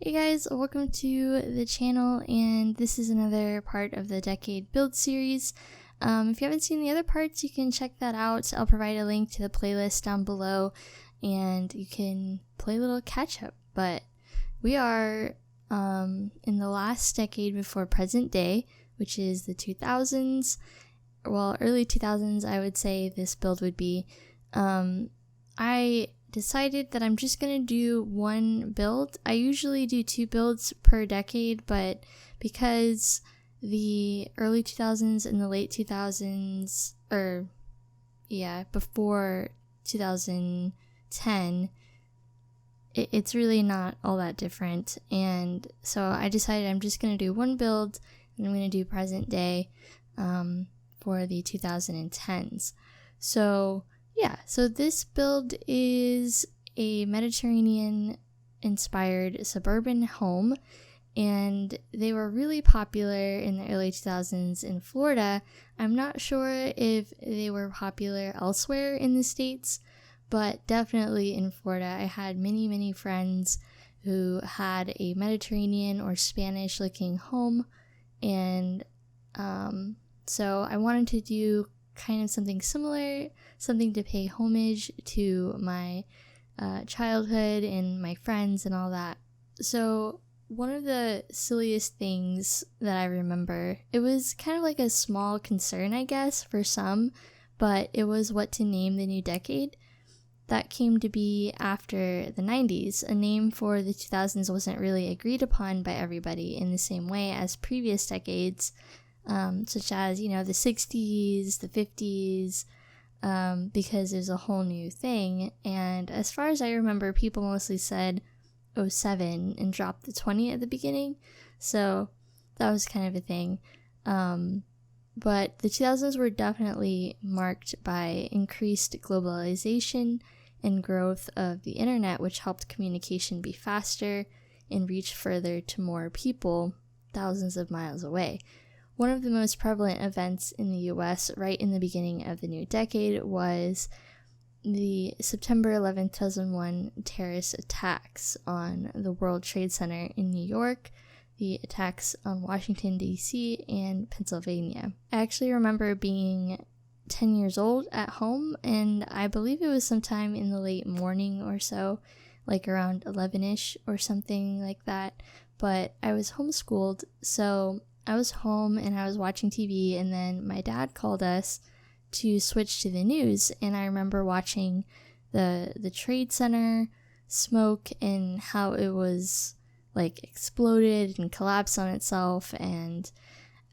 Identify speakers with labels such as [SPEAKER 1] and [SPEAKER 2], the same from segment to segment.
[SPEAKER 1] Hey guys, welcome to the channel, and this is another part of the Decade Build series. If you haven't seen the other parts, you can check that out. I'll provide a link to the playlist down below, and you can play a little catch-up. But we are in the last decade before present day, which is the 2000s. Well, early 2000s, I would say this build would be. I decided that I'm just going to do one build. I usually do 2 builds per decade, but because the early 2000s and the late 2000s, before 2010, it's really not all that different. And so I decided I'm just going to do one build, and I'm going to do present day for the 2010s. So this build is a Mediterranean-inspired suburban home, and they were really popular in the early 2000s in Florida. I'm not sure if they were popular elsewhere in the States, but definitely in Florida. I had many friends who had a Mediterranean or Spanish-looking home, and so I wanted to do kind of something similar, something to pay homage to my childhood and my friends and all that. So one of the silliest things that I remember, it was kind of like a small concern, I guess, for some, but it was what to name the new decade. That came to be after the 90s. A name for the 2000s wasn't really agreed upon by everybody in the same way as previous decades, such as, the 60s, the 50s, because there's a whole new thing. And as far as I remember, people mostly said 07 and dropped the 20 at the beginning. So that was kind of a thing. But the 2000s were definitely marked by increased globalization and growth of the internet, which helped communication be faster and reach further to more people thousands of miles away. One of the most prevalent events in the US right in the beginning of the new decade was the September 11th, 2001 terrorist attacks on the World Trade Center in New York, the attacks on Washington, D.C., and Pennsylvania. I actually remember being 10 years old at home, and I believe it was sometime in the late morning or so, like around 11-ish or something like that, but I was homeschooled, so I was home and I was watching TV, and then my dad called us to switch to the news, and I remember watching the Trade Center smoke and how it was like exploded and collapsed on itself. And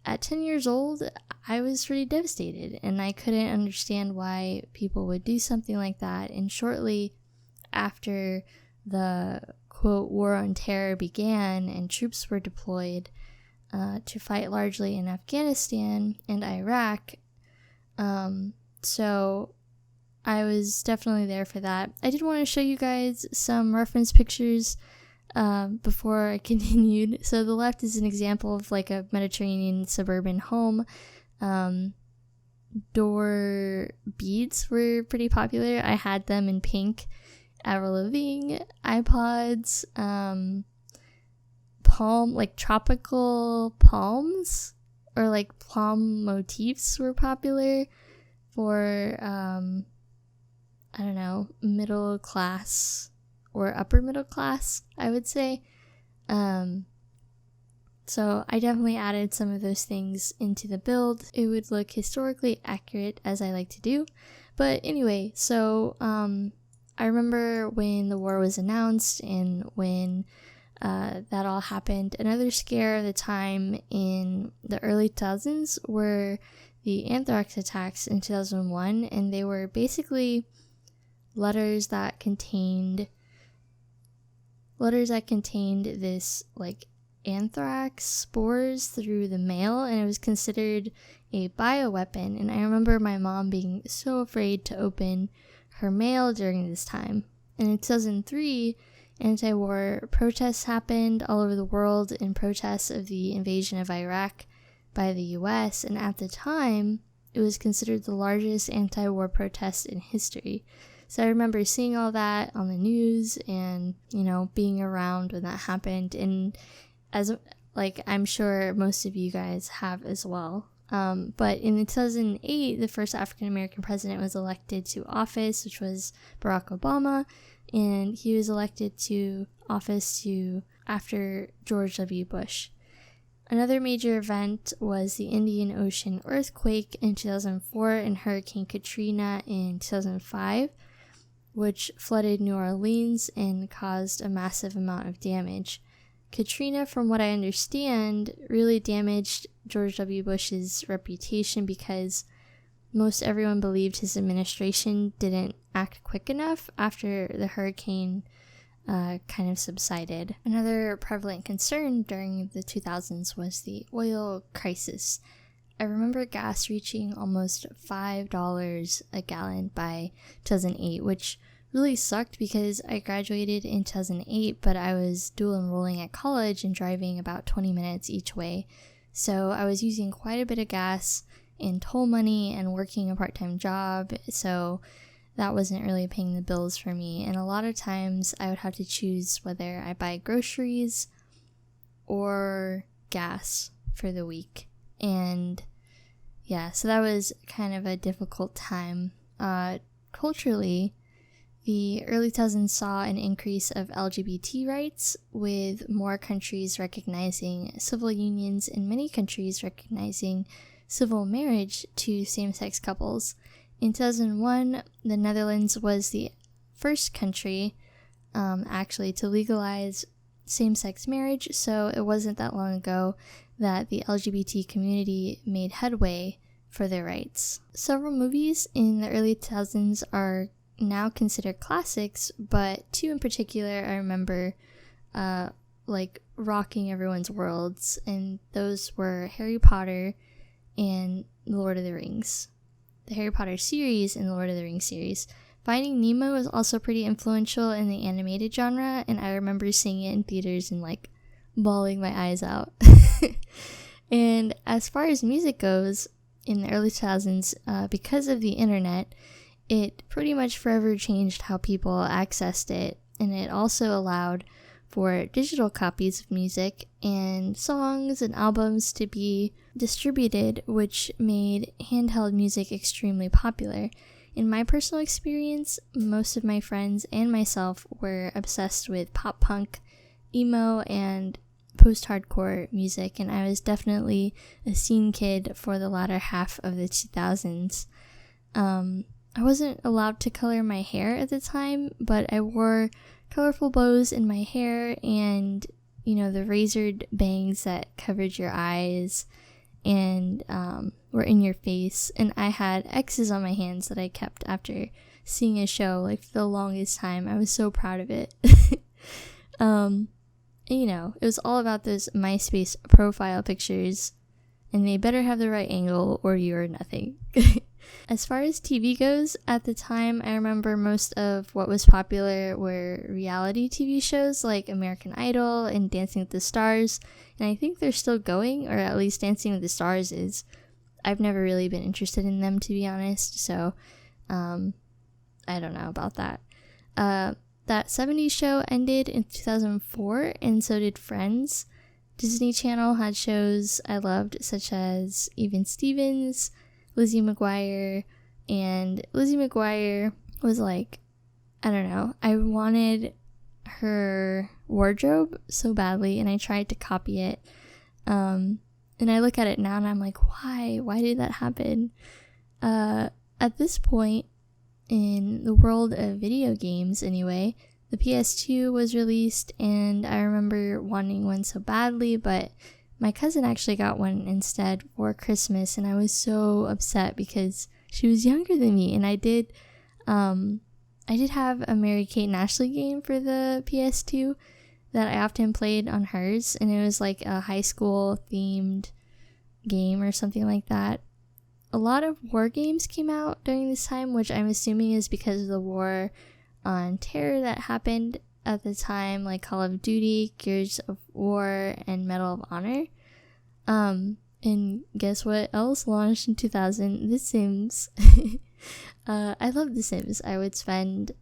[SPEAKER 1] at 10 years old, I was pretty devastated, and I couldn't understand why people would do something like that. And shortly after the quote war on terror began and troops were deployed to fight largely in Afghanistan and Iraq, so I was definitely there for that. I did want to show you guys some reference pictures before I continued. So the left is an example of like a Mediterranean suburban home. Door beads were pretty popular. I had them in pink. Avril Lavigne, iPods, palm, like tropical palms or like palm motifs were popular for, I don't know, middle class or upper middle class, I would say. So I definitely added some of those things into the build. It would look historically accurate, as I like to do. But anyway, so I remember when the war was announced and when that all happened. Another scare of the time in the early 2000s were the anthrax attacks in 2001, and they were basically letters that contained this like anthrax spores through the mail, and it was considered a bioweapon. And I remember my mom being so afraid to open her mail during this time. And in 2003, anti-war protests happened all over the world in protests of the invasion of Iraq by the US, and at the time, it was considered the largest anti-war protest in history. So I remember seeing all that on the news and, being around when that happened, and I'm sure most of you guys have as well. But in 2008, the first African-American president was elected to office, which was Barack Obama, and he was elected to office after George W. Bush. Another major event was the Indian Ocean earthquake in 2004 and Hurricane Katrina in 2005, which flooded New Orleans and caused a massive amount of damage. Katrina, from what I understand, really damaged George W. Bush's reputation because most everyone believed his administration didn't act quick enough after the hurricane kind of subsided. Another prevalent concern during the 2000s was the oil crisis. I remember gas reaching almost $5 a gallon by 2008, which really sucked because I graduated in 2008, but I was dual enrolling at college and driving about 20 minutes each way. So I was using quite a bit of gas and toll money and working a part-time job, so that wasn't really paying the bills for me. And a lot of times I would have to choose whether I buy groceries or gas for the week. And yeah, so that was kind of a difficult time. Culturally, the early 2000s saw an increase of LGBT rights, with more countries recognizing civil unions and many countries recognizing civil marriage to same-sex couples. In 2001, the Netherlands was the first country actually to legalize same-sex marriage, so it wasn't that long ago that the LGBT community made headway for their rights. Several movies in the early 2000s are now considered classics, but two in particular I remember rocking everyone's worlds, and those were Harry Potter and The Lord of the Rings. The Harry Potter series and the Lord of the Rings series. Finding Nemo was also pretty influential in the animated genre, and I remember seeing it in theaters and bawling my eyes out. And as far as music goes, in the early 2000s, because of the internet, it pretty much forever changed how people accessed it, and it also allowed for digital copies of music and songs and albums to be distributed, which made handheld music extremely popular. In my personal experience, most of my friends and myself were obsessed with pop punk, emo, and post-hardcore music, and I was definitely a scene kid for the latter half of the 2000s. I wasn't allowed to color my hair at the time, but I wore colorful bows in my hair and, the razored bangs that covered your eyes and were in your face. And I had X's on my hands that I kept after seeing a show, for the longest time. I was so proud of it. It was all about those MySpace profile pictures, and they better have the right angle or you're nothing. As far as TV goes, at the time, I remember most of what was popular were reality TV shows like American Idol and Dancing with the Stars, and I think they're still going, or at least Dancing with the Stars is. I've never really been interested in them, to be honest, so I don't know about that. That 70s show ended in 2004, and so did Friends. Disney Channel had shows I loved, such as Even Stevens, Lizzie McGuire, and Lizzie McGuire was I don't know, I wanted her wardrobe so badly, and I tried to copy it, and I look at it now and I'm like, why did that happen? At this point, in the world of video games anyway, the PS2 was released, and I remember wanting one so badly, but my cousin actually got one instead for Christmas, and I was so upset because she was younger than me, and I did have a Mary-Kate and Ashley game for the PS2 that I often played on hers, and it was like a high school themed game or something like that. A lot of war games came out during this time, which I'm assuming is because of the war on terror that happened at the time, like Call of Duty, Gears of War, and Medal of Honor. And guess what else launched in 2000? The Sims. I love The Sims. I would spend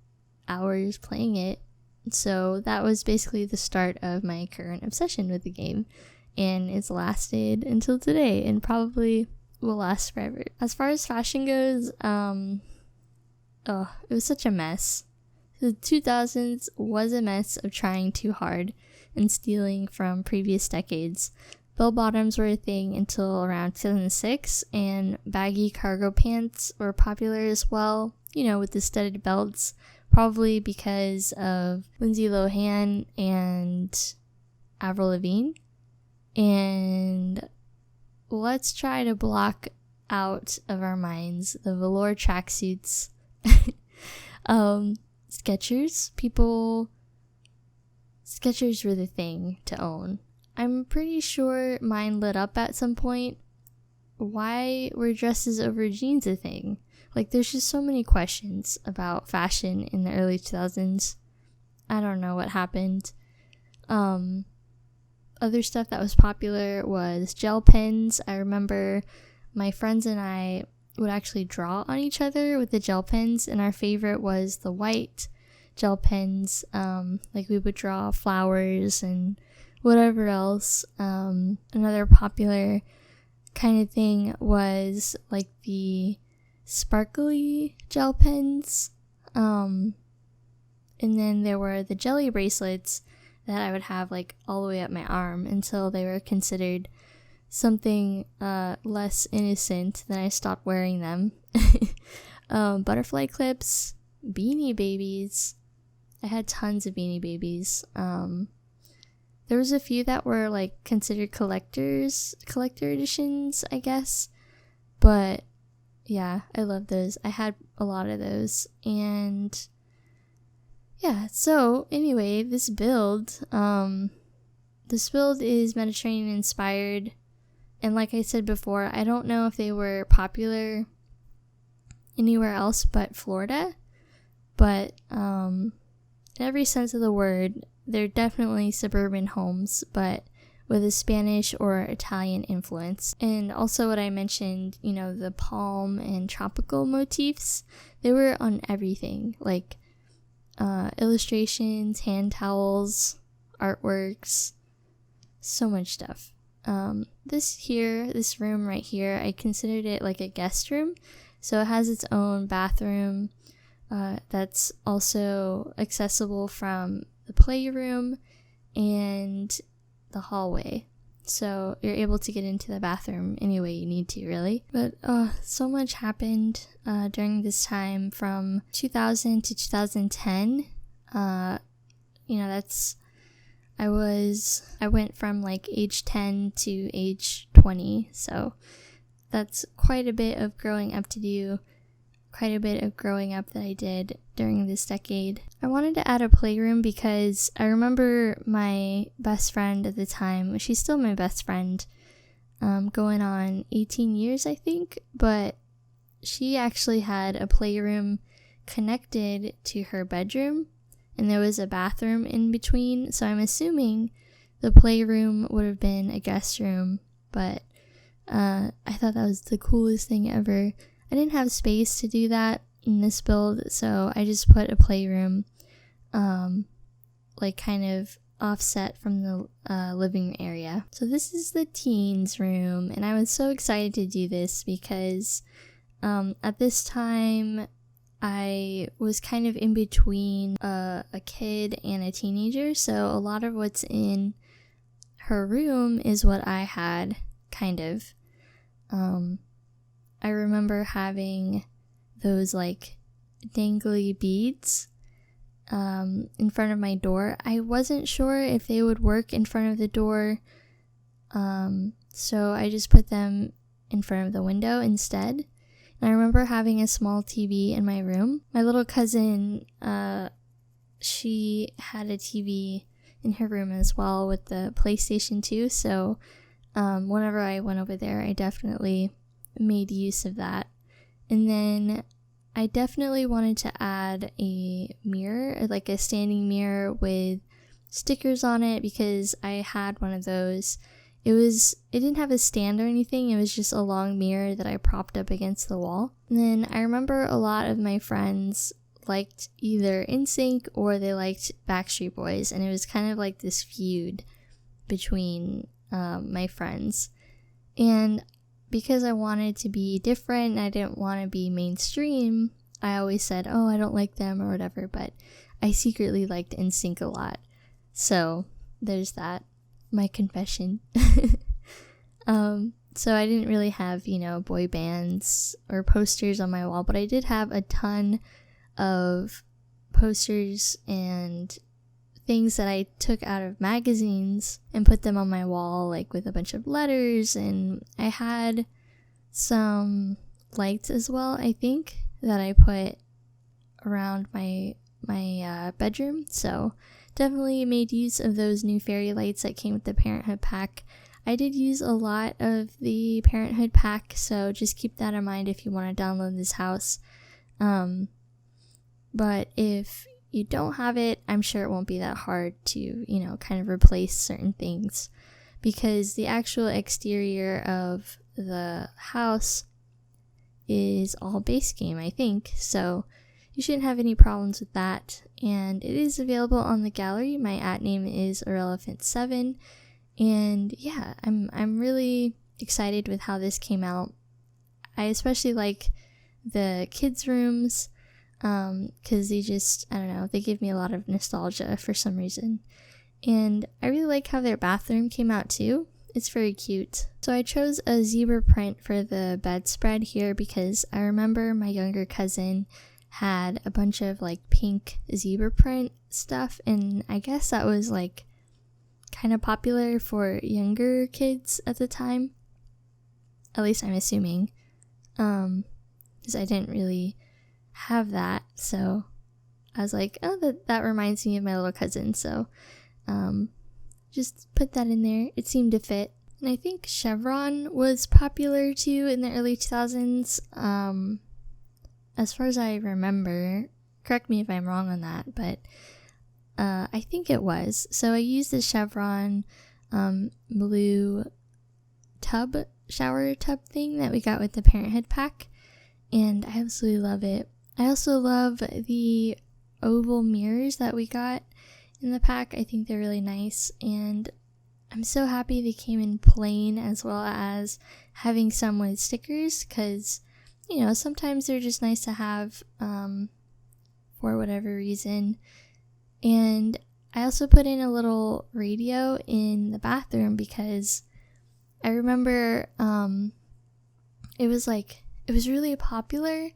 [SPEAKER 1] hours playing it. So that was basically the start of my current obsession with the game. And it's lasted until today and probably will last forever. As far as fashion goes, it was such a mess. The 2000s was a mess of trying too hard and stealing from previous decades. Bell bottoms were a thing until around 2006, and baggy cargo pants were popular as well, with the studded belts, probably because of Lindsay Lohan and Avril Lavigne. And let's try to block out of our minds the velour tracksuits. Skechers. Skechers were the thing to own. I'm pretty sure mine lit up at some point. Why were dresses over jeans a thing? Like, there's just so many questions about fashion in the early 2000s. I don't know what happened. Other stuff that was popular was gel pens. I remember my friends and I would actually draw on each other with the gel pens, and our favorite was the white gel pens. Like, we would draw flowers and whatever else. Another popular kind of thing was like the sparkly gel pens. And then there were the jelly bracelets that I would have like all the way up my arm until they were considered something less innocent. Then I stopped wearing them. Butterfly clips, Beanie Babies. I had tons of Beanie Babies. There was a few that were like considered collector editions, I guess. But yeah, I love those. I had a lot of those. And yeah, so anyway, this build is Mediterranean inspired. And like I said before, I don't know if they were popular anywhere else but Florida. But in every sense of the word, they're definitely suburban homes, but with a Spanish or Italian influence. And also what I mentioned, the palm and tropical motifs, they were on everything, like illustrations, hand towels, artworks, so much stuff. This room right here, I considered it like a guest room. So it has its own bathroom that's also accessible from the playroom and the hallway. So you're able to get into the bathroom any way you need to, really. But so much happened during this time from 2000 to 2010. I went from like age 10 to age 20. So that's quite a bit of growing up to do. Quite a bit of growing up that I did during this decade. I wanted to add a playroom because I remember my best friend at the time, she's still my best friend, going on 18 years, I think, but she actually had a playroom connected to her bedroom, and there was a bathroom in between, so I'm assuming the playroom would have been a guest room, but I thought that was the coolest thing ever. I didn't have space to do that in this build, so I just put a playroom, like kind of offset from the living room area. So this is the teens room, and I was so excited to do this because at this time I was kind of in between a kid and a teenager, so a lot of what's in her room is what I had, kind of. I remember having those like dangly beads in front of my door. I wasn't sure if they would work in front of the door, so I just put them in front of the window instead. And I remember having a small TV in my room. My little cousin, she had a TV in her room as well with the PlayStation 2. So whenever I went over there, I definitely made use of that. And then I definitely wanted to add a mirror, like a standing mirror with stickers on it, because I had one of those. It didn't have a stand or anything, it was just a long mirror that I propped up against the wall. And then I remember a lot of my friends liked either NSYNC or they liked Backstreet Boys, and it was kind of like this feud between my friends. And because I wanted to be different and I didn't want to be mainstream, I always said, oh, I don't like them or whatever, but I secretly liked NSYNC a lot. So there's that. My confession. So I didn't really have, boy bands or posters on my wall, but I did have a ton of posters and things that I took out of magazines and put them on my wall, like with a bunch of letters, and I had some lights as well, I think, that I put around my bedroom. So definitely made use of those new fairy lights that came with the Parenthood pack. I did use a lot of the Parenthood pack, so just keep that in mind if you want to download this house. But if you don't have it, I'm sure it won't be that hard to, kind of replace certain things, because the actual exterior of the house is all base game, I think, so you shouldn't have any problems with that. And it is available on the gallery. My @name is Irrelephant7, and yeah, I'm really excited with how this came out. I especially like the kids' rooms, because they just, I don't know, they give me a lot of nostalgia for some reason. And I really like how their bathroom came out too. It's very cute. So I chose a zebra print for the bedspread here because I remember my younger cousin had a bunch of like pink zebra print stuff, and I guess that was like kind of popular for younger kids at the time. At least I'm assuming. Because I didn't really have that, so I was like, oh, that reminds me of my little cousin, so just put that in there. It seemed to fit. And I think chevron was popular too in the early 2000s, as far as I remember. Correct me if I'm wrong on that, but I think it was. So I used the chevron blue shower tub thing that we got with the Parenthood pack, and I absolutely love it. I also love the oval mirrors that we got in the pack. I think they're really nice, and I'm so happy they came in plain as well as having some with stickers, because sometimes they're just nice to have for whatever reason. And I also put in a little radio in the bathroom because I remember it was really popular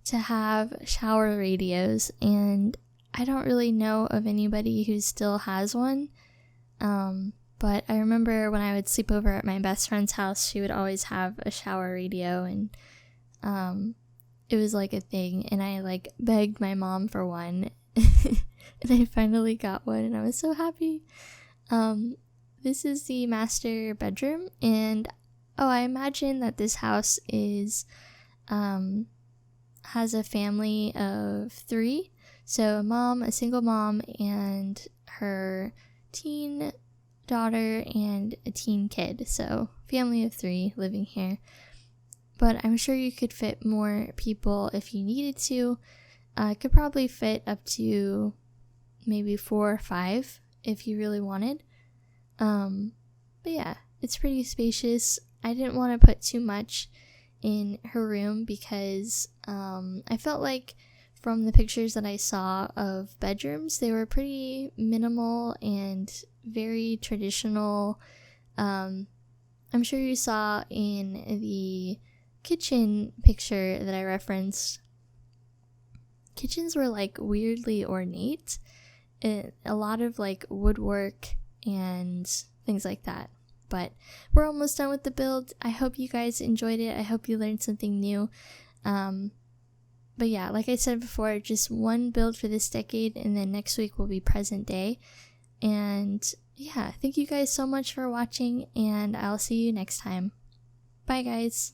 [SPEAKER 1] to have shower radios, and I don't really know of anybody who still has one, but I remember when I would sleep over at my best friend's house, she would always have a shower radio, and it was like a thing, and I like begged my mom for one and I finally got one, and I was so happy. This is the master bedroom, and I imagine that this house is has a family of 3, so a single mom, and her teen daughter and a teen kid, so family of 3 living here. But I'm sure you could fit more people if you needed to. Could probably fit up to maybe 4 or 5 if you really wanted. But yeah, it's pretty spacious. I didn't want to put too much in her room because I felt like from the pictures that I saw of bedrooms, they were pretty minimal and very traditional. I'm sure you saw in the kitchen picture that I referenced, kitchens were like weirdly ornate. A lot of like woodwork and things like that. But we're almost done with the build. I hope you guys enjoyed it. I hope you learned something new. But yeah, like I said before, just one build for this decade, and then next week will be present day. And yeah, thank you guys so much for watching, and I'll see you next time. Bye, guys.